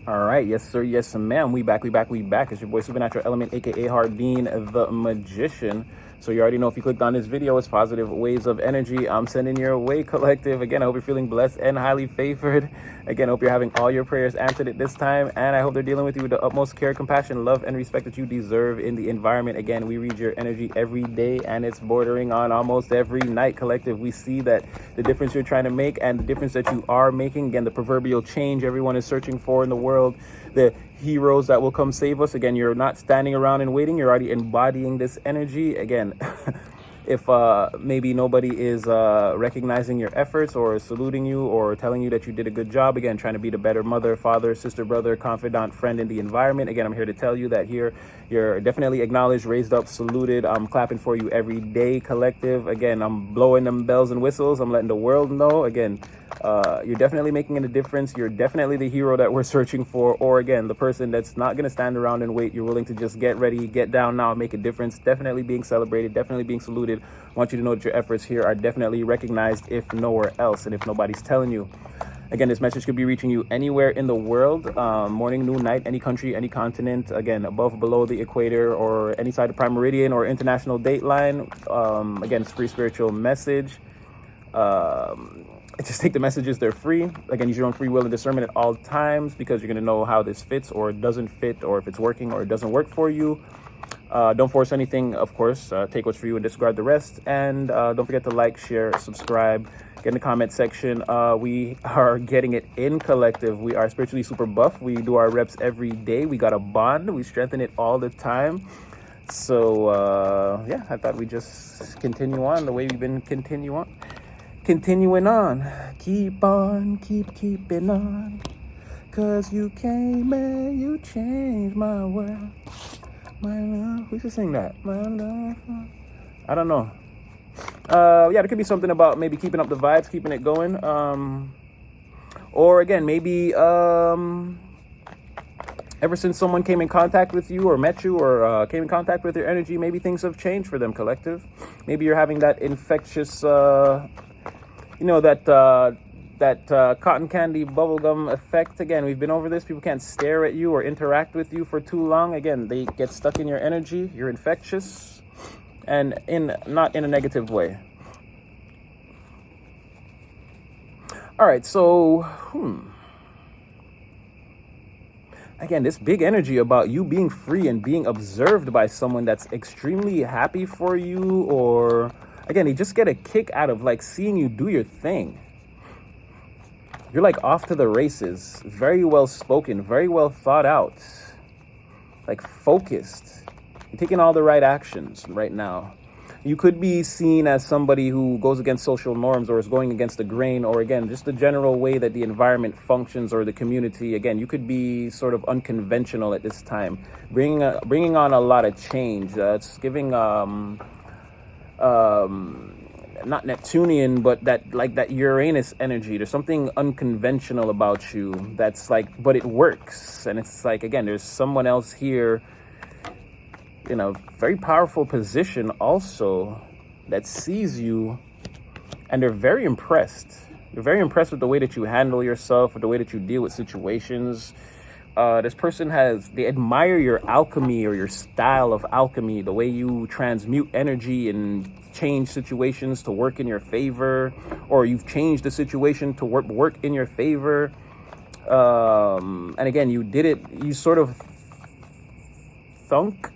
All right, yes sir, yes ma'am. We back. It's your boy Supernatural Element, aka Holdin the Magician. So you already know if you clicked on this video, it's positive waves of energy I'm sending your way, collective. Again, I hope you're feeling blessed and highly favored. Again, I hope you're having all your prayers answered at this time, and I hope they're dealing with you with the utmost care, compassion, love, and respect that you deserve in the environment. Again, we read your energy every day, and it's bordering on almost every night, collective. We see that the difference you're trying to make and the difference that you are making. Again, the proverbial change everyone is searching for in the world, the heroes that will come save us. Again, you're not standing around and waiting, you're already embodying this energy. Again, if maybe nobody is recognizing your efforts or saluting you or telling you that you did a good job, again, trying to be the better mother, father, sister, brother, confidant, friend in the environment, again, I'm here to tell you that here you're definitely acknowledged, raised up, saluted. I'm clapping for you every day, collective. Again, I'm blowing them bells and whistles. I'm letting the world know. Again, you're definitely making a difference. You're definitely the hero that we're searching for, or again, the person that's not going to stand around and wait. You're willing to just get ready, get down now, make a difference. Definitely being celebrated, definitely being saluted. I want you to know that your efforts here are definitely recognized, if nowhere else, and if nobody's telling you. Again, this message could be reaching you anywhere in the world, morning, noon, night, any country, any continent, again, above, below the equator, or any side of prime meridian or international dateline. Again, it's free spiritual message. Just take the messages, they're free. Again, use your own free will and discernment at all times, because you're going to know how this fits or doesn't fit, or if it's working or it doesn't work for you. Don't force anything, of course. Take what's for you and discard the rest. And don't forget to like, share, subscribe, get in the comment section. We are getting it in, collective. We are spiritually super buff. We do our reps every day. We got a bond. We strengthen it all the time. So yeah, I thought we'd just continue on the way we've been continuing on. Keep on, keeping on. 'Cause you came and you changed my world. My love. We should sing that. My love. I don't know. Yeah, there could be something about maybe keeping up the vibes, keeping it going. Or again, maybe ever since someone came in contact with you or met you or came in contact with your energy, maybe things have changed for them, collective. Maybe you're having that infectious, that cotton candy bubblegum effect. Again, we've been over this. People can't stare at you or interact with you for too long. Again, they get stuck in your energy. You're infectious, and not in a negative way. All right, so again, this big energy about you being free and being observed by someone that's extremely happy for you, or again, they just get a kick out of like seeing you do your thing. You're like off to the races, very well spoken, very well thought out, like focused. You're taking all the right actions right now. You could be seen as somebody who goes against social norms or is going against the grain, or again, just the general way that the environment functions or the community. Again, you could be sort of unconventional at this time, bringing on a lot of change. It's giving not Neptunian, but that Uranus energy. There's something unconventional about you that's like, but it works. And it's like, again, there's someone else here in a very powerful position also that sees you, and they're very impressed. They're very impressed with the way that you handle yourself, with the way that you deal with situations. This person they admire your alchemy or your style of alchemy, the way you transmute energy and change situations to work in your favor, or you've changed the situation to work in your favor. And again, you did it, you sort of thank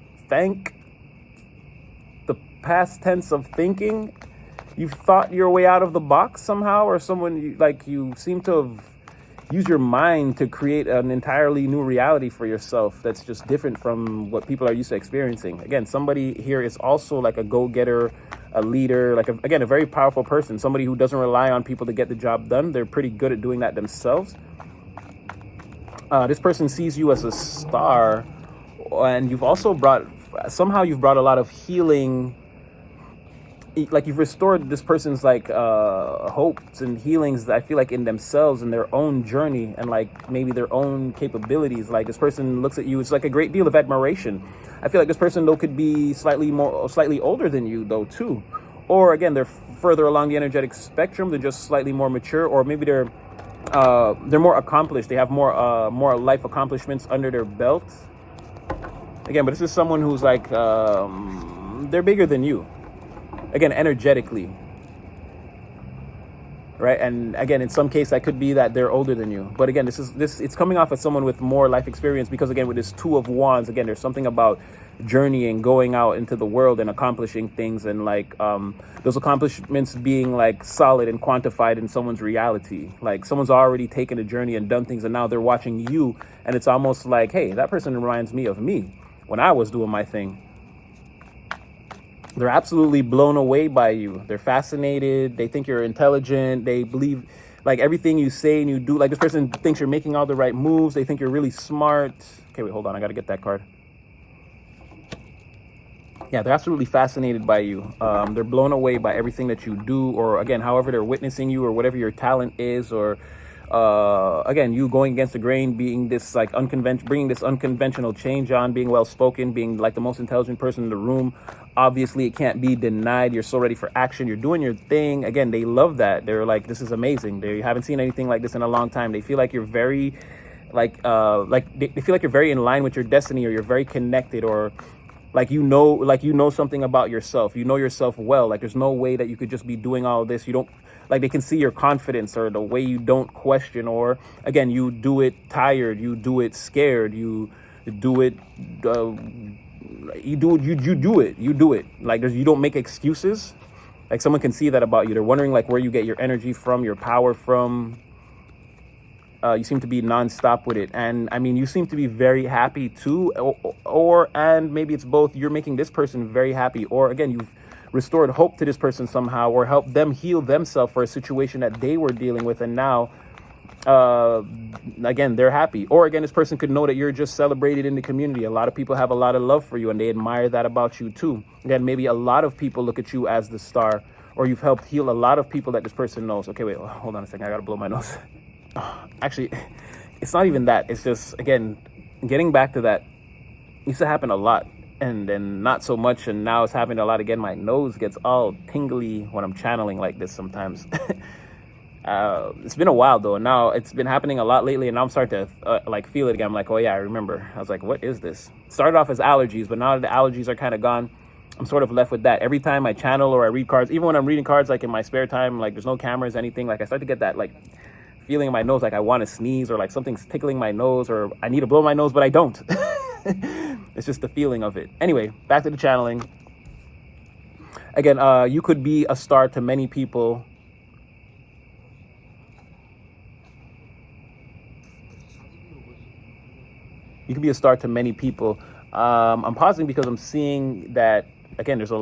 the past tense of thinking. You've thought your way out of the box somehow, or you seem to have used your mind to create an entirely new reality for yourself that's just different from what people are used to experiencing. Again, somebody here is also like a go-getter, a leader, like a very powerful person, somebody who doesn't rely on people to get the job done. They're pretty good at doing that themselves. This person sees you as a star, and you've brought a lot of healing. Like you've restored this person's like hopes and healings, I feel like, in themselves and their own journey, and like maybe their own capabilities. Like this person looks at you, it's like a great deal of admiration. I feel like this person though could be slightly older than you though too, or again, they're further along the energetic spectrum. They're just slightly more mature, or maybe they're they're more accomplished. They have more life accomplishments under their belt. Again, but this is someone who's like, they're bigger than you. Again, energetically. Right? And again, in some case, that could be that they're older than you. But again, it's coming off as someone with more life experience, because again, with this Two of Wands, again, there's something about journeying, going out into the world and accomplishing things, and like those accomplishments being like solid and quantified in someone's reality. Like someone's already taken a journey and done things, and now they're watching you, and it's almost like, hey, that person reminds me of me when I was doing my thing. They're absolutely blown away by you. They're fascinated. They think you're intelligent. They believe like everything you say and you do. Like this person thinks you're making all the right moves. They think you're really smart. Okay, wait, hold on. I got to get that card. Yeah, they're absolutely fascinated by you. They're blown away by everything that you do, or again, however they're witnessing you, or whatever your talent is, or again, you going against the grain, being this like bringing this unconventional change on, being well spoken, being like the most intelligent person in the room. Obviously, it can't be denied. You're so ready for action. You're doing your thing. Again, they love that. They're like, this is amazing. They haven't seen anything like this in a long time. They feel like you're very, they feel like you're very in line with your destiny, or you're very connected, or like you know something about yourself. You know yourself well. Like there's no way that you could just be doing all of this. You don't. Like they can see your confidence, or the way you don't question, or again, you do it tired, you do it scared, you do it, you do it. Like you don't make excuses. Like someone can see that about you. They're wondering like where you get your energy from, your power from. You seem to be nonstop with it, and I mean, you seem to be very happy too, and maybe it's both. You're making this person very happy, or again, you've restored hope to this person somehow, or helped them heal themselves for a situation that they were dealing with, and now again, they're happy. Or again, this person could know that you're just celebrated in the community. A lot of people have a lot of love for you, and they admire that about you too. Again, maybe a lot of people look at you as the star, or you've helped heal a lot of people that this person knows. Okay, wait, hold on a second. I gotta blow my nose. Actually, it's not even that. It's just, again, getting back to that used to happen a lot, and then not so much, and now it's happening a lot again. My nose gets all tingly when I'm channeling like this sometimes. It's been a while though, and now it's been happening a lot lately, and now I'm starting to like feel it again. I'm like, oh yeah, I remember. I was like, what is this? Started off as allergies, but now that the allergies are kind of gone, I'm sort of left with that. Every time I channel or I read cards, even when I'm reading cards like in my spare time, like there's no cameras, anything, like I start to get that like feeling in my nose, like I want to sneeze, or like something's tickling my nose, or I need to blow my nose, but I don't. It's just the feeling of it. Anyway, back to the channeling. Again, you could be a star to many people. You could be a star to many people. I'm pausing because I'm seeing that, again, there's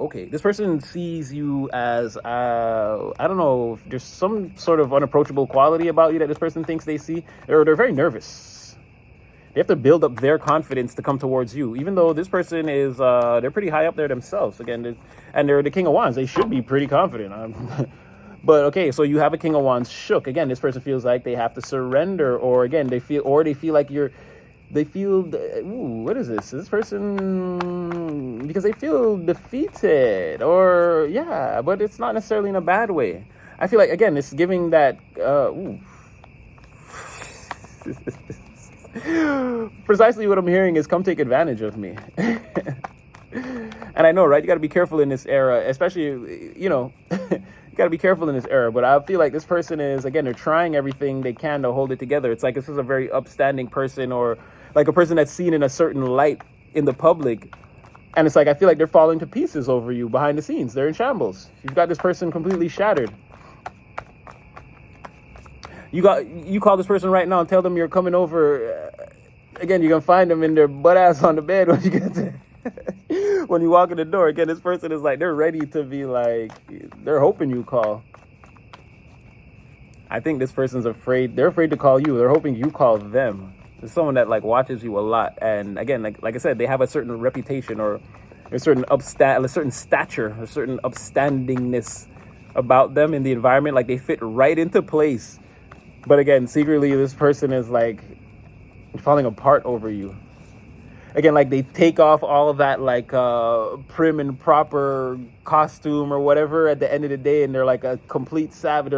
okay. This person sees you as, I don't know, if there's some sort of unapproachable quality about you that this person thinks they see. They're very nervous. They have to build up their confidence to come towards you, even though this person is, they're pretty high up there themselves. Again, and they're the King of Wands. They should be pretty confident. But okay, so you have a King of Wands shook. Again, this person feels like they have to surrender, or again, they feel like what is this? This person, because they feel defeated, or yeah, but it's not necessarily in a bad way. I feel like, again, it's giving that, precisely what I'm hearing is, come take advantage of me. And I know, right? You got to be careful in this era, especially, you know, you got to be careful in this era. But I feel like this person is, again, they're trying everything they can to hold it together. It's like this is a very upstanding person, or like a person that's seen in a certain light in the public. And it's like, I feel like they're falling to pieces over you behind the scenes. They're in shambles. You've got this person completely shattered. You call this person right now and tell them you're coming over. Again, you're going to find them in their butt ass on the bed when you get there. When you walk in the door. Again, this person is like, they're ready to be like, they're hoping you call. I think this person's afraid. They're afraid to call you. They're hoping you call them. There's someone that like watches you a lot. And again, like I said, they have a certain reputation, or a certain stature, a certain upstandingness about them in the environment. Like they fit right into place. But again, secretly, this person is like falling apart over you. again, like they take off all of that like prim and proper costume or whatever at the end of the day, and they're like a complete savage.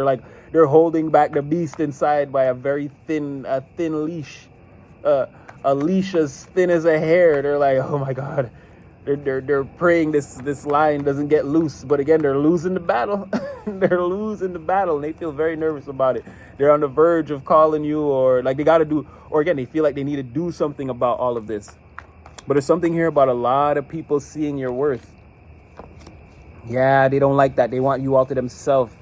They're holding back the beast inside by a very thin leash, a leash as thin as a hair. They're like, oh my god, they're praying this lion doesn't get loose. But again, they're losing the battle. They're losing the battle, and they feel very nervous about it. They're on the verge of calling you, or like they got to do, or again, they feel like they need to do something about all of this. But there's something here about a lot of people seeing your worth. Yeah, they don't like that. They want you all to themselves.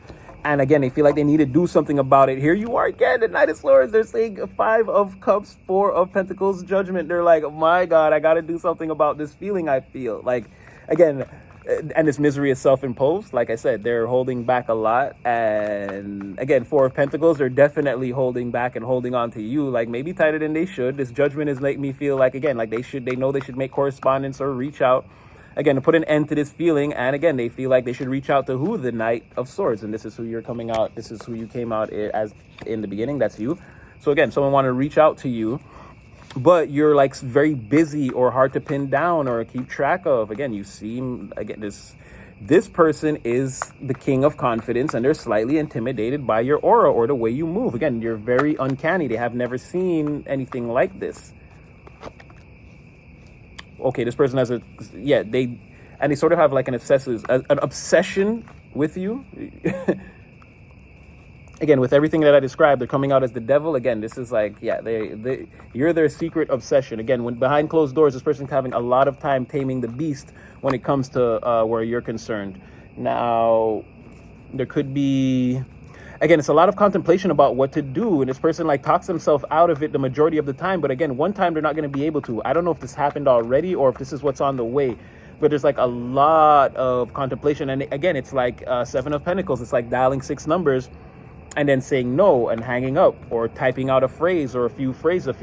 And again, they feel like they need to do something about it. Here you are again, the Knight of Swords. They're saying 5 of Cups, 4 of Pentacles, Judgment. They're like, oh my God, I got to do something about this feeling I feel. Like, again, and this misery is self-imposed. Like I said, they're holding back a lot. And again, 4 of Pentacles, they're definitely holding back and holding on to you, like maybe tighter than they should. This Judgment is making me feel like, again, like they know they should make correspondence or reach out, again, to put an end to this feeling. And again, they feel like they should reach out to who? The Knight of Swords. And this is who you're coming out. This is who you came out as in the beginning. That's you. So again, someone want to reach out to you, but you're like very busy or hard to pin down or keep track of. Again, you seem, again, this person is the King of Confidence, and they're slightly intimidated by your aura or the way you move. Again, you're very uncanny. They have never seen anything like this. Okay, this person has they sort of have like an obsession with you. Again, with everything that I described, they're coming out as the devil. Again, this is like, yeah, you're their secret obsession. Again, when behind closed doors, this person's having a lot of time taming the beast when it comes to where you're concerned. Now, there could be, again, it's a lot of contemplation about what to do. And this person like talks himself out of it the majority of the time. But again, one time they're not going to be able to. I don't know if this happened already or if this is what's on the way. But there's like a lot of contemplation. And again, it's like 7 of Pentacles. It's like dialing 6 numbers and then saying no and hanging up, or typing out a phrase or a few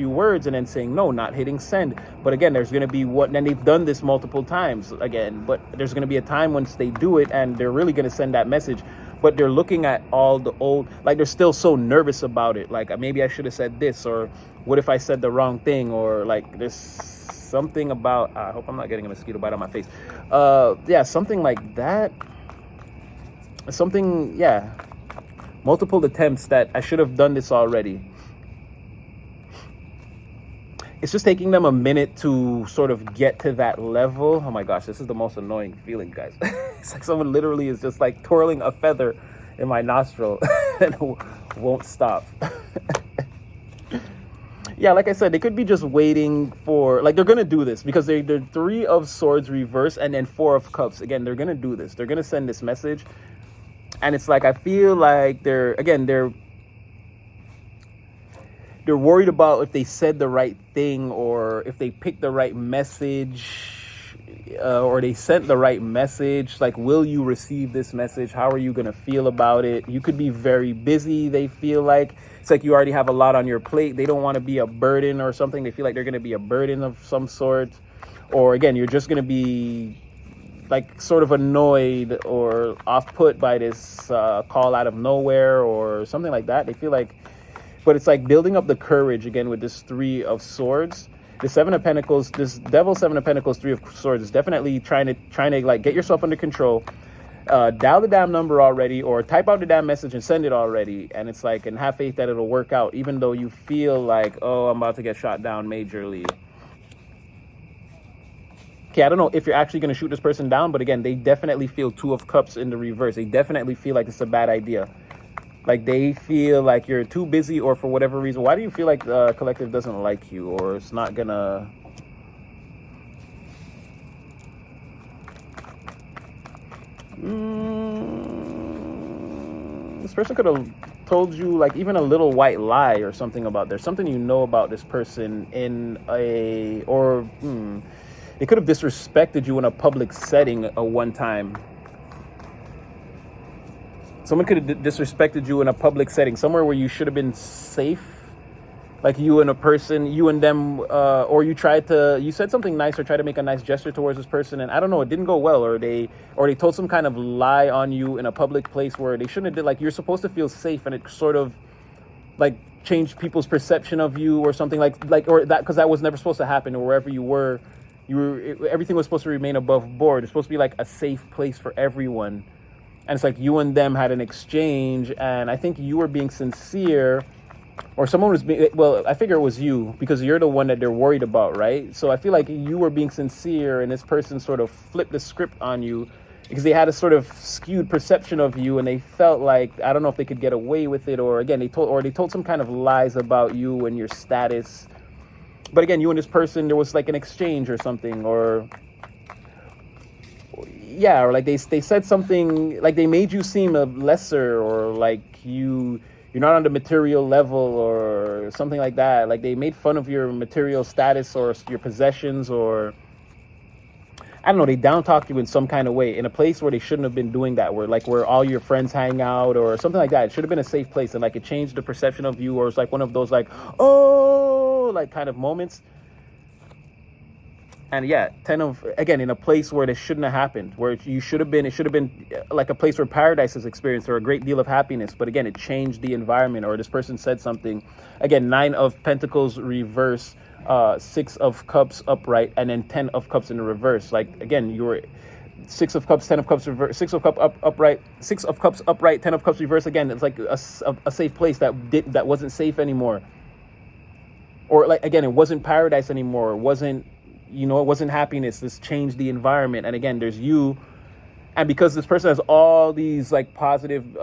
words and then saying no, not hitting send. But again, there's going to be and they've done this multiple times again, but there's going to be a time once they do it and they're really going to send that message. But they're looking at all the old, like they're still so nervous about it. Like maybe I should have said this, or what if I said the wrong thing, or like there's something about, I hope I'm not getting a mosquito bite on my face. Yeah, something like that. Something, yeah. Multiple attempts that I should have done this already. It's just taking them a minute to sort of get to that level. Oh my gosh, this is the most annoying feeling, guys. It's like someone literally is just like twirling a feather in my nostril and won't stop. Yeah, like I said, they could be just waiting for, like they're going to do this because they're 3 of Swords reverse and then 4 of Cups. Again, they're going to do this. They're going to send this message. And it's like, I feel like they're worried about if they said the right thing or if they picked the right message or they sent the right message. Like, will you receive this message? How are you going to feel about it? You could be very busy. They feel like it's like you already have a lot on your plate. They don't want to be a burden or something. They feel like they're going to be a burden of some sort. Or again, you're just going to be like sort of annoyed or off-put by this call out of nowhere or something like that. They feel like, but it's like building up the courage again with this 3 of Swords. The 7 of Pentacles, this Devil 7 of Pentacles, 3 of Swords is definitely trying to like get yourself under control. Dial the damn number already, or type out the damn message and send it already. And it's like, and have faith that it'll work out, even though you feel like, oh, I'm about to get shot down majorly. Okay, I don't know if you're actually going to shoot this person down, but again, they definitely feel 2 of Cups in the reverse. They definitely feel like it's a bad idea. Like they feel like you're too busy, or for whatever reason. Why do you feel like the collective doesn't like you, or it's not gonna? This person could have told you like even a little white lie or something about, there's something you know about this person in a, or they could have disrespected you in a public setting one time. Someone could have disrespected you in a public setting, somewhere where you should have been safe. Like you and a person, you and them, or you said something nice or tried to make a nice gesture towards this person, and I don't know, it didn't go well, or they told some kind of lie on you in a public place where they shouldn't have did. Like, you're supposed to feel safe, and it sort of like change people's perception of you or something like or that, because that was never supposed to happen, or wherever you were everything was supposed to remain above board. It's supposed to be like a safe place for everyone. And it's like you and them had an exchange, and I think you were being sincere, or someone was being, well, I figure it was you, because you're the one that they're worried about, right? So I feel like you were being sincere, and this person sort of flipped the script on you because they had a sort of skewed perception of you, and they felt like, I don't know if they could get away with it, or again, they told some kind of lies about you and your status. But again, you and this person, there was like an exchange or something, or yeah, or like they said something, like they made you seem a lesser, or like you're not on the material level or something like that. Like they made fun of your material status or your possessions, or I don't know, they down talked you in some kind of way in a place where they shouldn't have been doing that, where all your friends hang out or something like that. It should have been a safe place, and like it changed the perception of you, or it's like one of those like, oh, like kind of moments. And yeah, again, in a place where this shouldn't have happened, where it should have been like a place where paradise is experienced, or a great deal of happiness. But again, it changed the environment, or this person said something. Again, 9 of Pentacles reverse, 6 of Cups upright, and then 10 of Cups in the reverse. Like again, you were 6 of Cups, 10 of Cups reverse, 6 of Cups upright, 6 of Cups upright, 10 of Cups reverse. Again, it's like a safe place that wasn't safe anymore, or like again, it wasn't paradise anymore. It wasn't happiness. This changed the environment. And again, there's you, and because this person has all these like positive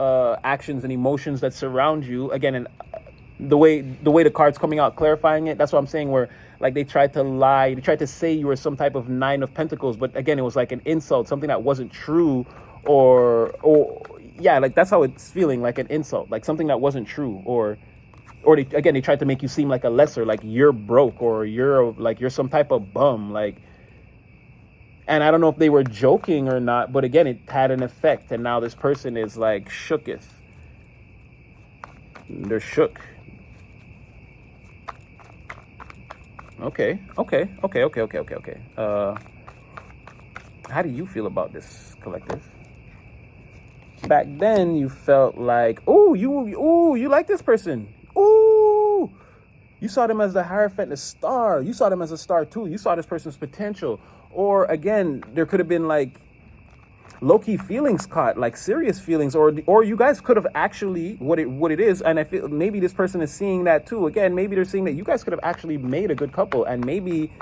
actions and emotions that surround you, again, and the way the card's coming out clarifying it, that's what I'm saying, where like they tried to lie, they tried to say you were some type of 9 of Pentacles, but again, it was like an insult, something that wasn't true, or yeah, like that's how it's feeling, like an insult, like something that wasn't true, or they tried to make you seem like a lesser, like you're broke, or you're some type of bum, like. And I don't know if they were joking or not, but again, it had an effect, and now this person is like shooketh. They're shook. Okay. How do you feel about this, collective? Back then, you felt like, you like this person. Ooh, you saw them as the Hierophant, the star. You saw them as a star too. You saw this person's potential. Or again, there could have been like low-key feelings caught, like serious feelings, or you guys could have actually, what it is, and I feel maybe this person is seeing that too. Again, maybe they're seeing that you guys could have actually made a good couple, and maybe,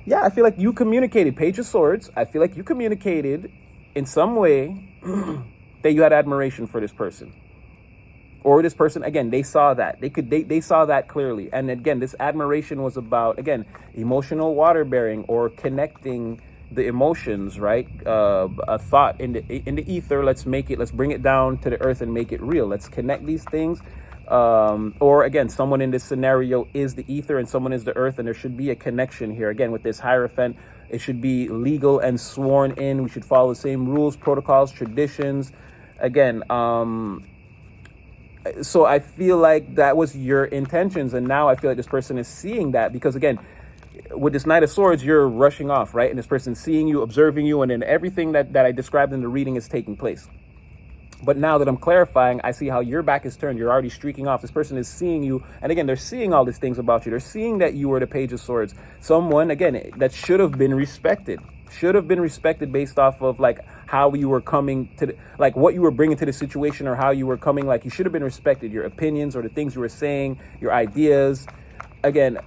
yeah, I feel like you communicated, Page of Swords, I feel like you communicated in some way that you had admiration for this person. Or this person, again, they saw that. They saw that clearly. And again, this admiration was about, again, emotional water bearing, or connecting the emotions, right? A thought in the ether, let's bring it down to the earth and make it real. Let's connect these things. Or again, someone in this scenario is the ether and someone is the earth, and there should be a connection here. Again, with this Hierophant, it should be legal and sworn in. We should follow the same rules, protocols, traditions. Again, so I feel like that was your intentions, and now I feel like this person is seeing that, because again, with this Knight of Swords, you're rushing off, right? And this person's seeing you, observing you, and then everything that I described in the reading is taking place. But now that I'm clarifying, I see how your back is turned. You're already streaking off. This person is seeing you, and again, they're seeing all these things about you. They're seeing that you were the Page of Swords, someone, again, that should have been respected based off of like how you were coming to like what you were bringing to the situation, or how you were coming, like you should have been respected, your opinions or the things you were saying, your ideas. Again,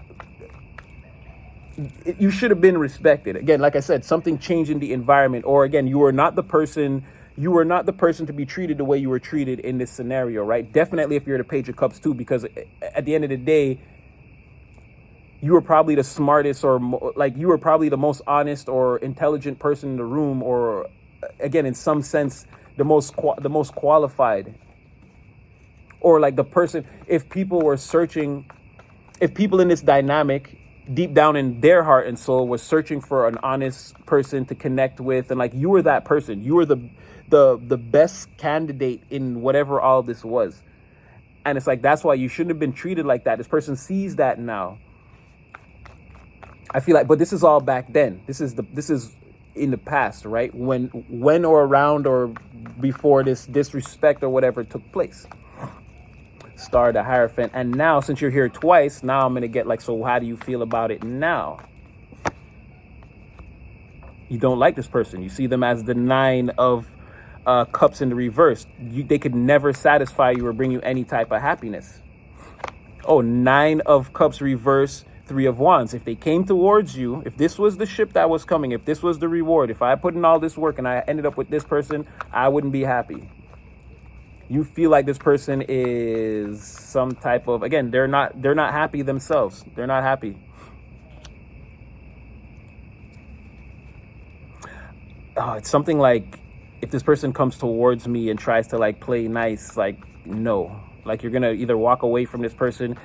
you should have been respected. Again, like I said, something changed in the environment, or again, you were not the person to be treated the way you were treated in this scenario, right? Definitely if you're the Page of Cups too, because at the end of the day, you were probably the smartest, or like you were probably the most honest or intelligent person in the room, or again, in some sense, the most qualified, or like the person, if people in this dynamic, deep down in their heart and soul, was searching for an honest person to connect with, and like you were that person, you were the best candidate in whatever all this was. And it's like, that's why you shouldn't have been treated like that. This person sees that now. I feel like, but this is all back then. This is in the past, right? When or around or before this disrespect or whatever took place. Star, the Hierophant. And now, since you're here twice, now I'm going to get like, so how do you feel about it now? You don't like this person. You see them as the 9 of Cups in the reverse. They could never satisfy you or bring you any type of happiness. Oh, 9 of Cups reverse, 3 of Wands. If they came towards you, if this was the ship that was coming, if this was the reward, if I put in all this work and I ended up with this person, I wouldn't be happy. You feel like this person is some type of, again, they're not happy themselves. They're not happy. Oh, it's something like, if this person comes towards me and tries to like play nice, like, no, like you're gonna either walk away from this person.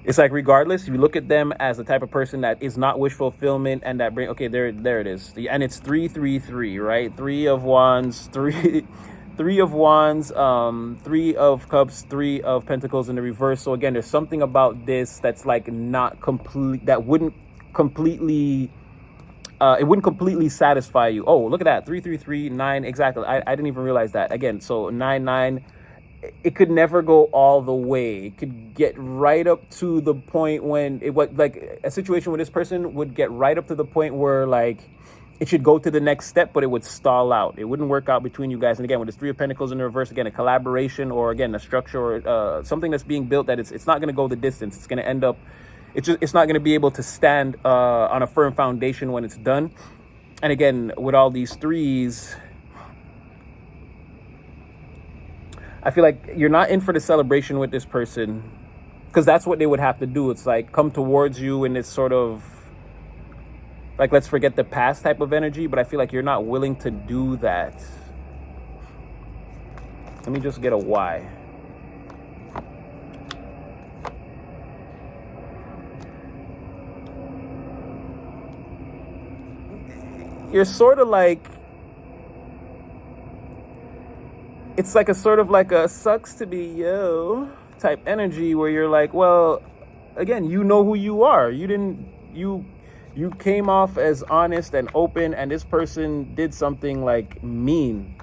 It's like, regardless, you look at them as the type of person that is not wish fulfillment and that bring, okay, there it is. And it's 333, right? 3 of Wands, 3 of Wands, 3 of Cups, 3 of Pentacles in the reverse. So again, there's something about this that's like not complete, that wouldn't completely, it wouldn't completely satisfy you. Oh, look at that, 333, 9, exactly. I didn't even realize that. Again, so 9, 9, it could never go all the way. It could get right up to the point when it was like a situation where this person would get right up to the point where like it should go to the next step, but it would stall out. It wouldn't work out between you guys. And again, with this 3 of Pentacles in the reverse, again, a collaboration or again, a structure or something that's being built that it's not going to go the distance. It's going to end up, it's not going to be able to stand on a firm foundation when it's done. And again, with all these 3s, I feel like you're not in for the celebration with this person, because that's what they would have to do. It's like come towards you in this sort of like, let's forget the past type of energy, but I feel like you're not willing to do that. Let me just get a why. You're sort of like, it's like a sort of like a sucks to be you type energy where you're like, well, again, you know who you are. You came off as honest and open, and this person did something like mean.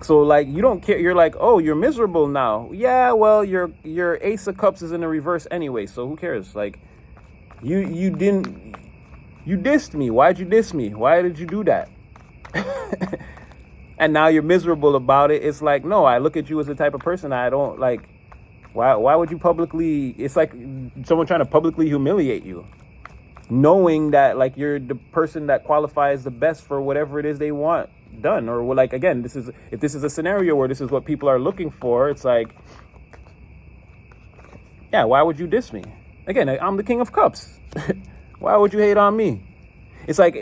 So like, you don't care. You're like, oh, you're miserable now. Yeah, well, your Ace of Cups is in the reverse anyway, so who cares? Like, you dissed me. Why'd you diss me? Why did you do that? And now you're miserable about it. It's like, no, I look at you as the type of person I don't like. Why would you publicly? It's like someone trying to publicly humiliate you, knowing that like you're the person that qualifies the best for whatever it is they want done. Or like, again, if this is a scenario where this is what people are looking for, it's like, yeah, why would you diss me? Again, I'm the King of Cups. Why would you hate on me? It's like,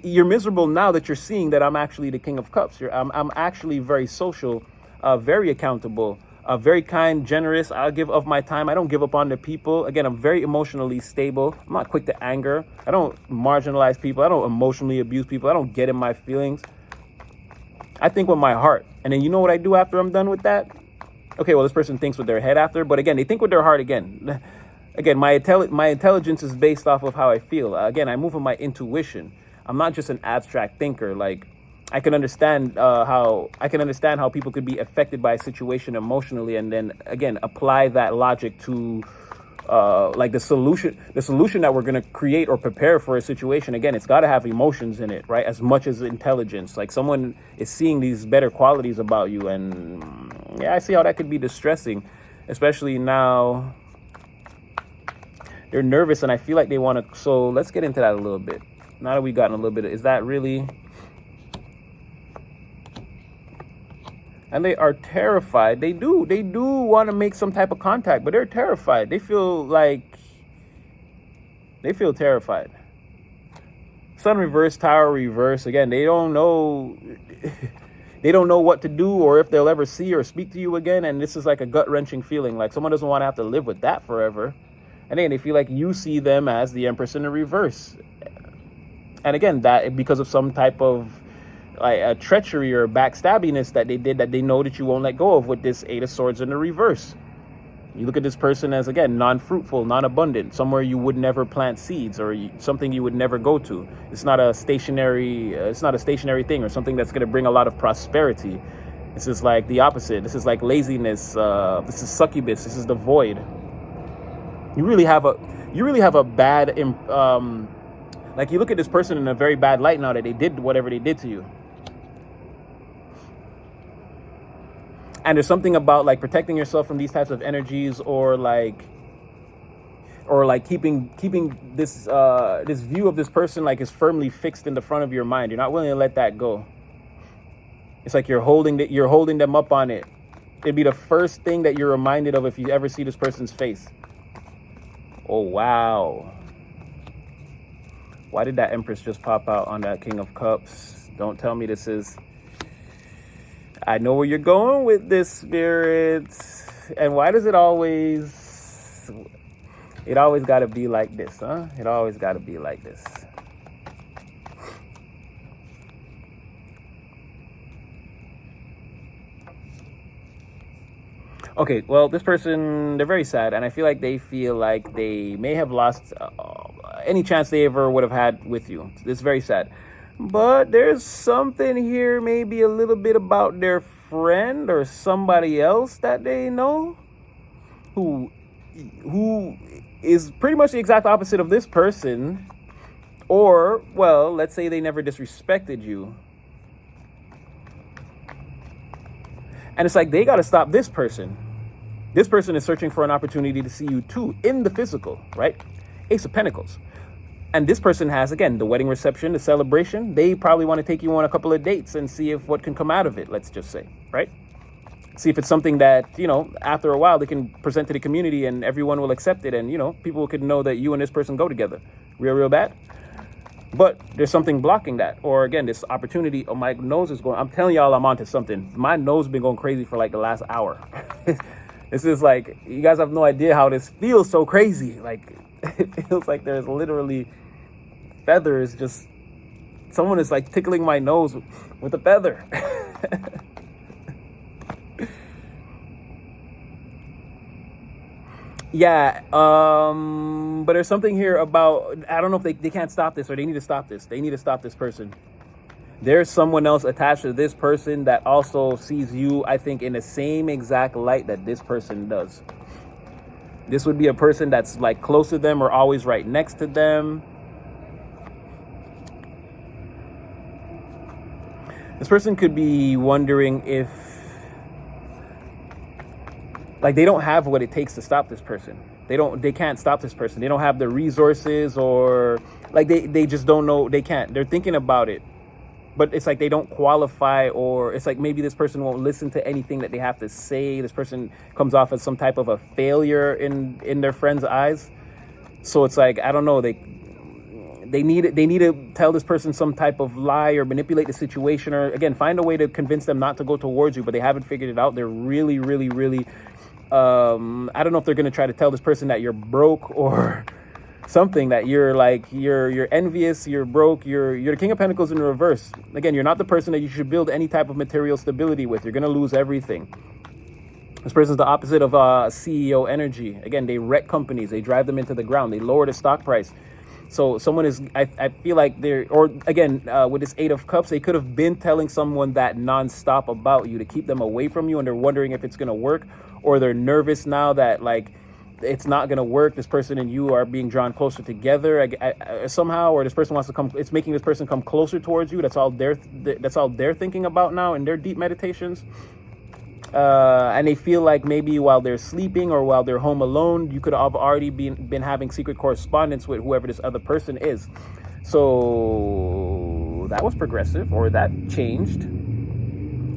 you're miserable now that you're seeing that I'm actually the King of Cups. I'm actually very social, very accountable, very kind, generous. I'll give of my time. I don't give up on the people. Again, I'm very emotionally stable. I'm not quick to anger. I don't marginalize people. I don't emotionally abuse people. I don't get in my feelings. I think with my heart. And then you know what I do after I'm done with that? Okay, well, this person thinks with their head after, but again, they think with their heart again. Again, my intelligence is based off of how I feel. Again, I move with my intuition. I'm not just an abstract thinker. Like, I can understand how people could be affected by a situation emotionally, and then again apply that logic to like the solution that we're gonna create or prepare for a situation. Again, it's got to have emotions in it, right? As much as intelligence. Like, someone is seeing these better qualities about you, and yeah, I see how that could be distressing, especially now. They're nervous, and I feel like they want to. So let's get into that a little bit. Now that we've gotten a little bit, is that really? And they are terrified. They do want to make some type of contact, but they're terrified. They feel terrified. Sun reverse, Tower reverse. Again, they don't know. They don't know what to do or if they'll ever see or speak to you again. And this is like a gut-wrenching feeling. Like, someone doesn't want to have to live with that forever. And then they feel like you see them as the Empress in the reverse. And again, that because of some type of like a treachery or backstabbiness that they did, that they know that you won't let go of with this 8 of Swords in the reverse. You look at this person as, again, non-fruitful, non-abundant, somewhere you would never plant seeds, or something you would never go to. It's not a stationary thing, or something that's going to bring a lot of prosperity. This is like the opposite. This is like laziness. This is succubus. This is the void. You really have a bad, like, you look at this person in a very bad light now that they did whatever they did to you. And there's something about, like, protecting yourself from these types of energies, or like keeping this this view of this person, like, is firmly fixed in the front of your mind. You're not willing to let that go. It's like you're holding them up on it. It'd be the first thing that you're reminded of if you ever see this person's face. Oh, wow. Why did that Empress just pop out on that King of Cups? Don't tell me this is... I know where you're going with this, Spirit. And why does it always got to be like this, huh? It always got to be like this. Okay, well, this person, they're very sad, and I feel like they may have lost any chance they ever would have had with you. It's very sad. But there's something here, maybe a little bit about their friend or somebody else that they know who is pretty much the exact opposite of this person. Or, well, let's say they never disrespected you. And it's like they got to stop this person. This person is searching for an opportunity to see you too in the physical, right? Ace of Pentacles. And this person has, again, the wedding reception, the celebration. They probably want to take you on a couple of dates and see if what can come out of it, let's just say, right? See if it's something that, you know, after a while they can present to the community and everyone will accept it. And, you know, people could know that you and this person go together. Real bad. But there's something blocking that. Or, again, this opportunity. Oh, my nose is going. I'm telling y'all I'm onto something. My nose has been going crazy for like the last hour. This is like, you guys have no idea how this feels so crazy. Like, it feels like there's literally feathers, just someone is like tickling my nose with a feather. Yeah, but there's something here about, I don't know if they can't stop this, or they need to stop this. They need to stop this person. There's someone else attached to this person that also sees you, I think, in the same exact light that this person does. This would be a person that's like close to them or always right next to them. This person could be wondering if, like, they don't have what it takes to stop this person. They can't stop this person. They don't have the resources, or like they just don't know. They can't. They're thinking about it, but it's like they don't qualify, or it's like maybe this person won't listen to anything that they have to say. This person comes off as some type of a failure in their friends' eyes. So it's like, I don't know, they need to tell this person some type of lie or manipulate the situation, or again find a way to convince them not to go towards you, but they haven't figured it out. They're really I don't know if they're going to try to tell this person that you're broke or something, that you're envious, you're broke, you're the King of Pentacles in reverse. Again, you're not the person that you should build any type of material stability with. You're going to lose everything. This person's the opposite of CEO energy. Again, they wreck companies, they drive them into the ground, they lower the stock price. So someone is, I feel like they're, or again, with this Eight of Cups, they could have been telling someone that nonstop about you to keep them away from you, and they're wondering if it's going to work, or they're nervous now that like it's not going to work. This person and you are being drawn closer together somehow, or this person wants to come, it's making this person come closer towards you. That's all they're thinking about now in their deep meditations. And they feel like maybe while they're sleeping or while they're home alone, you could have already been having secret correspondence with whoever this other person is. So that was progressive, or that changed.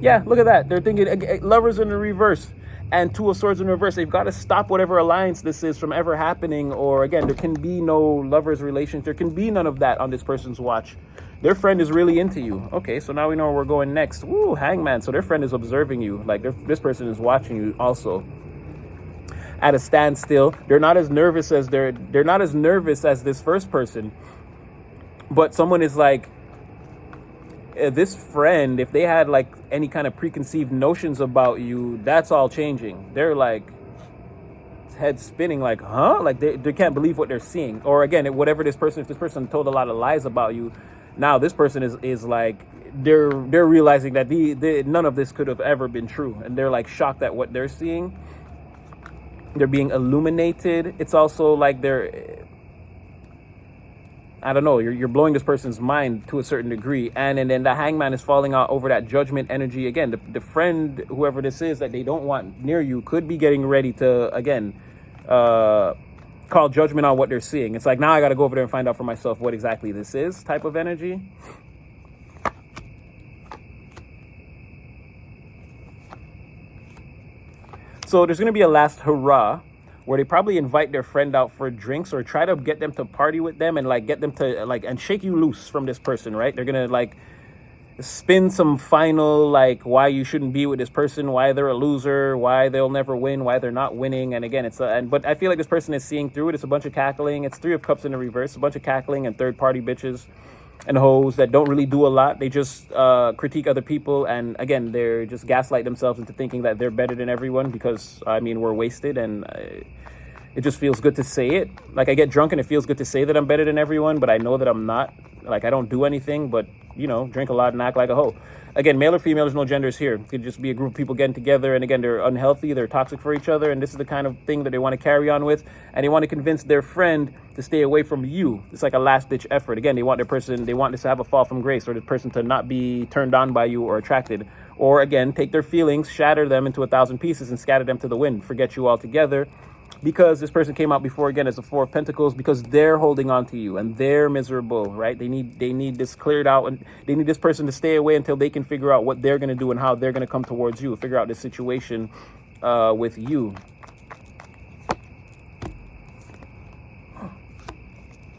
Yeah, look at that. They're thinking lovers in the reverse and Two of Swords in reverse. They've got to stop whatever alliance this is from ever happening. Or again, there can be no lovers relations. There can be none of that on this person's watch. Their friend is really into you. Okay, so now we know where we're going next. Woo, Hangman. So their friend is observing you. Like this person is watching you also at a standstill. They're not as nervous as they're not as nervous as this first person. But someone is like, this friend, if they had like any kind of preconceived notions about you, that's all changing. They're like, head spinning like, huh? Like they can't believe what they're seeing. Or again, whatever this person, if this person told a lot of lies about you, now this person is like, they're realizing that none of this could have ever been true. And they're like shocked at what they're seeing. They're being illuminated. It's also like I don't know, you're blowing this person's mind to a certain degree. And then the hangman is falling out over that judgment energy. Again, the friend, whoever this is that they don't want near you, could be getting ready to, again, call judgment on what they're seeing. It's like, now I got to go over there and find out for myself what exactly this is type of energy. So there's going to be a last hurrah where they probably invite their friend out for drinks or try to get them to party with them and like get them to like and shake you loose from this person, right? They're going to like spin some final like why you shouldn't be with this person, why they're a loser, why they'll never win, why they're not winning. And again, but I feel like this person is seeing through it. It's a bunch of cackling. It's 3 of Cups in the reverse, a bunch of cackling and third party bitches and hoes that don't really do a lot. They just critique other people, and again, they're just gaslight themselves into thinking that they're better than everyone because, I mean, we're wasted, and it just feels good to say it. Like, I get drunk and it feels good to say that I'm better than everyone, but I know that I'm not. Like, I don't do anything but, you know, drink a lot and act like a hoe. Again, male or female, there's no genders here. It could just be a group of people getting together, and again, they're unhealthy, they're toxic for each other, and this is the kind of thing that they want to carry on with, and they want to convince their friend to stay away from you. It's like a last-ditch effort. Again, they want this to have a fall from grace, or the person to not be turned on by you or attracted. Or again, take their feelings, shatter them into 1,000 pieces, and scatter them to the wind. Forget you altogether. Because this person came out before, again, as the 4 of Pentacles, because they're holding on to you and they're miserable, right? They need this cleared out, and they need this person to stay away until they can figure out what they're going to do and how they're going to come towards you, figure out this situation with you.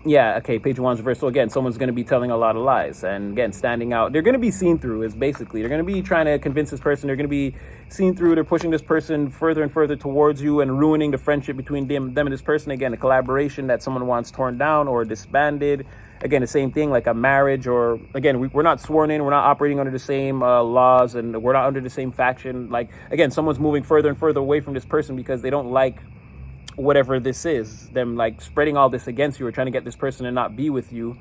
Yeah, okay, Page of Wands reverse. So again, someone's going to be telling a lot of lies and again, standing out. They're going to be seen through is basically, they're going to be trying to convince this person. They're going to be seen through. They're pushing this person further and further towards you and ruining the friendship between them and this person. Again, a collaboration that someone wants torn down or disbanded. Again, the same thing like a marriage, or again, we're not sworn in. We're not operating under the same laws, and we're not under the same faction. Like, again, someone's moving further and further away from this person because they don't like whatever this is, them like spreading all this against you or trying to get this person to not be with you.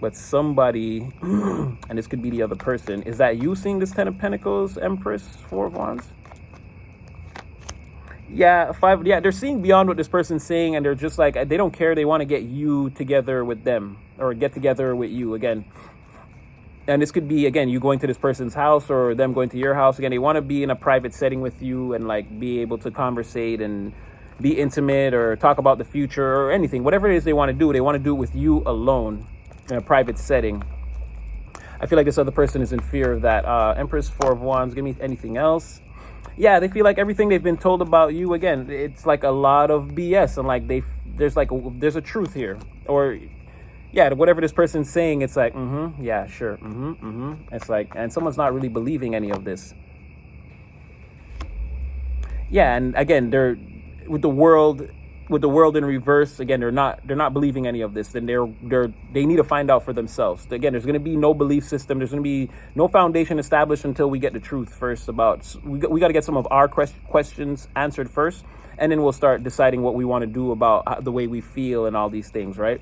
But somebody, and this could be the other person, is that you seeing this 10 of Pentacles, Empress, 4 of Wands? Yeah, 5, yeah, they're seeing beyond what this person's saying, and they're just like, they don't care. They want to get you together with them or get together with you again. And this could be, again, you going to this person's house or them going to your house. Again, they want to be in a private setting with you and like be able to conversate and be intimate or talk about the future or anything. Whatever it is they want to do it with you alone in a private setting. I feel like this other person is in fear of that. Empress, 4 of Wands. Give me anything else. Yeah, they feel like everything they've been told about you, again, it's like a lot of BS. And like there's a truth here. Or yeah, whatever this person's saying, it's like, yeah, sure, It's like, and someone's not really believing any of this. Yeah, and again, they're with the world in reverse. Again, they're not believing any of this. Then they need to find out for themselves. Again, there's going to be no belief system. There's going to be no foundation established until we get the truth first. We got to get some of our questions answered first, and then we'll start deciding what we want to do about the way we feel and all these things, right?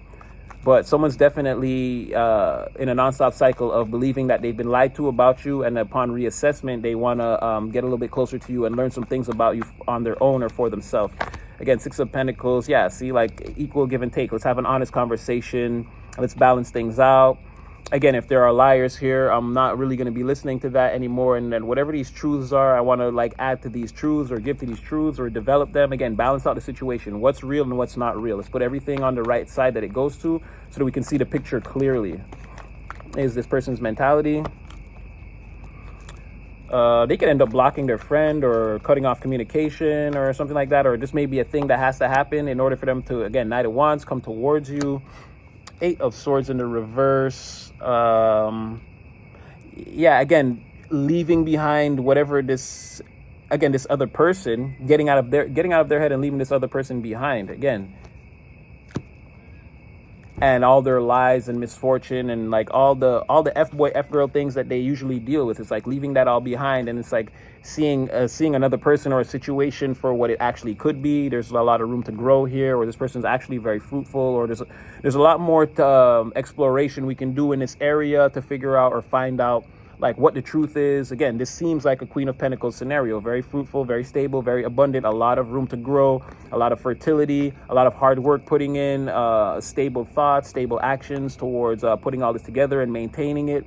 But someone's definitely in a nonstop cycle of believing that they've been lied to about you, and upon reassessment, they want to get a little bit closer to you and learn some things about you on their own or for themselves. Again, 6 of Pentacles, yeah, see, like equal give and take. Let's have an honest conversation. Let's balance things out. Again, if there are liars here, I'm not really going to be listening to that anymore. And then whatever these truths are, I want to like add to these truths or give to these truths or develop them. Again, balance out the situation. What's real and what's not real. Let's put everything on the right side that it goes to so that we can see the picture clearly. Is this person's mentality? They could end up blocking their friend or cutting off communication or something like that. Or this may be a thing that has to happen in order for them to, again, Knight of Wands, come towards you. 8 of Swords in the reverse. Yeah, again, leaving behind whatever this other person, getting out of their head and leaving this other person behind. Again, and all their lies and misfortune and like all the f-boy f-girl things that they usually deal with. It's like leaving that all behind, and it's like seeing another person or a situation for what it actually could be. There's a lot of room to grow here, or this person's actually very fruitful, or there's a lot more exploration we can do in this area to figure out or find out like what the truth is. Again, this seems like a Queen of Pentacles scenario. Very fruitful, very stable, very abundant, a lot of room to grow, a lot of fertility, a lot of hard work putting in, stable thoughts, stable actions towards putting all this together and maintaining it.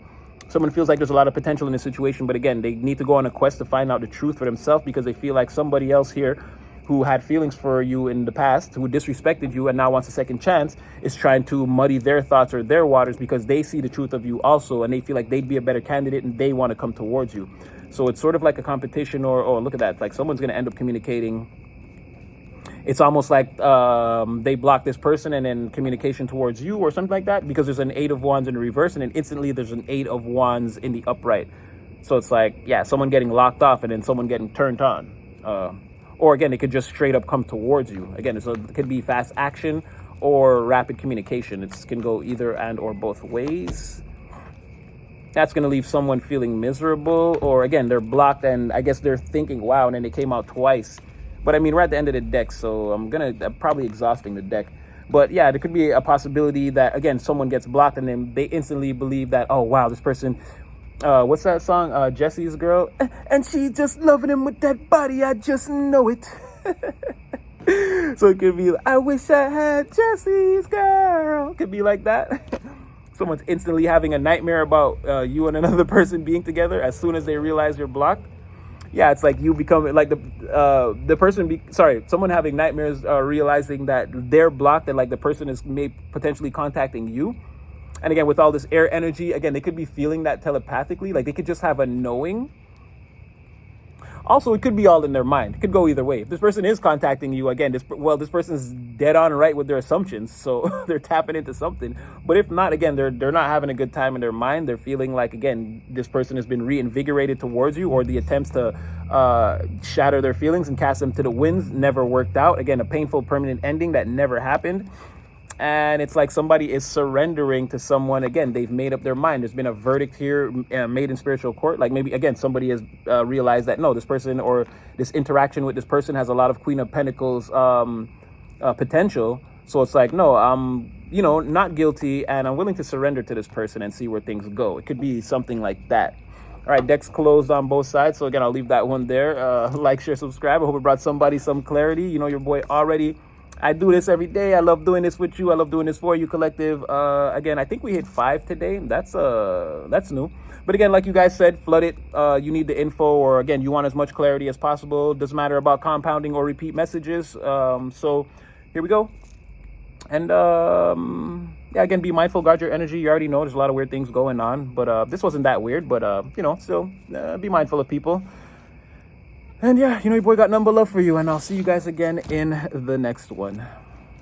Someone feels like there's a lot of potential in this situation, but again, they need to go on a quest to find out the truth for themselves, because they feel like somebody else here who had feelings for you in the past, who disrespected you and now wants a second chance, is trying to muddy their thoughts or their waters because they see the truth of you also, and they feel like they'd be a better candidate and they want to come towards you. So it's sort of like a competition, or look at that, like someone's going to end up communicating. It's almost like they block this person and then communication towards you or something like that, because there's an 8 of Wands in the reverse and then instantly there's an 8 of Wands in the upright. So it's like, yeah, someone getting locked off and then someone getting turned on. Or again, it could just straight up come towards you. Again, it could be fast action or rapid communication. It can go either and or both ways. That's going to leave someone feeling miserable, or again, they're blocked and I guess they're thinking, wow, and then they came out twice. But I mean, we're at the end of the deck, so I'm probably exhausting the deck. But yeah, there could be a possibility that, again, someone gets blocked and then they instantly believe that, oh, wow, this person... what's that song? Jesse's Girl. And she just loving him with that body, I just know it. So it could be, I wish I had Jesse's girl. Could be like that. Someone's instantly having a nightmare about you and another person being together as soon as they realize you're blocked. Yeah, it's like you become like someone having nightmares realizing that they're blocked and like the person is potentially contacting you. And again, with all this air energy, again, they could be feeling that telepathically. Like they could just have a knowing. Also, it could be all in their mind. It could go either way. If this person is contacting you, again, this person's dead on right with their assumptions. So they're tapping into something. But if not, again, they're not having a good time in their mind. They're feeling like, again, this person has been reinvigorated towards you, or the attempts to shatter their feelings and cast them to the winds never worked out. Again, a painful permanent ending that never happened. And it's like somebody is surrendering to someone. Again, they've made up their mind. There's been a verdict here made in spiritual court. Like maybe, again, somebody has realized that, no, this person or this interaction with this person has a lot of Queen of Pentacles potential. So it's like, no, I'm, not guilty, and I'm willing to surrender to this person and see where things go. It could be something like that. All right, decks closed on both sides. So again, I'll leave that one there. Like, share, subscribe. I hope it brought somebody some clarity. Your boy already... I do this every day. I love doing this with you. I love doing this for you, collective. Again, I think we hit 5 today. That's new. But again, like you guys said, flood it. You need the info, or again, you want as much clarity as possible. Doesn't matter about compounding or repeat messages. So here we go. And yeah, again, be mindful, guard your energy. You already know there's a lot of weird things going on, but this wasn't that weird. But still be mindful of people. And yeah, your boy got nothing but love for you, and I'll see you guys again in the next one.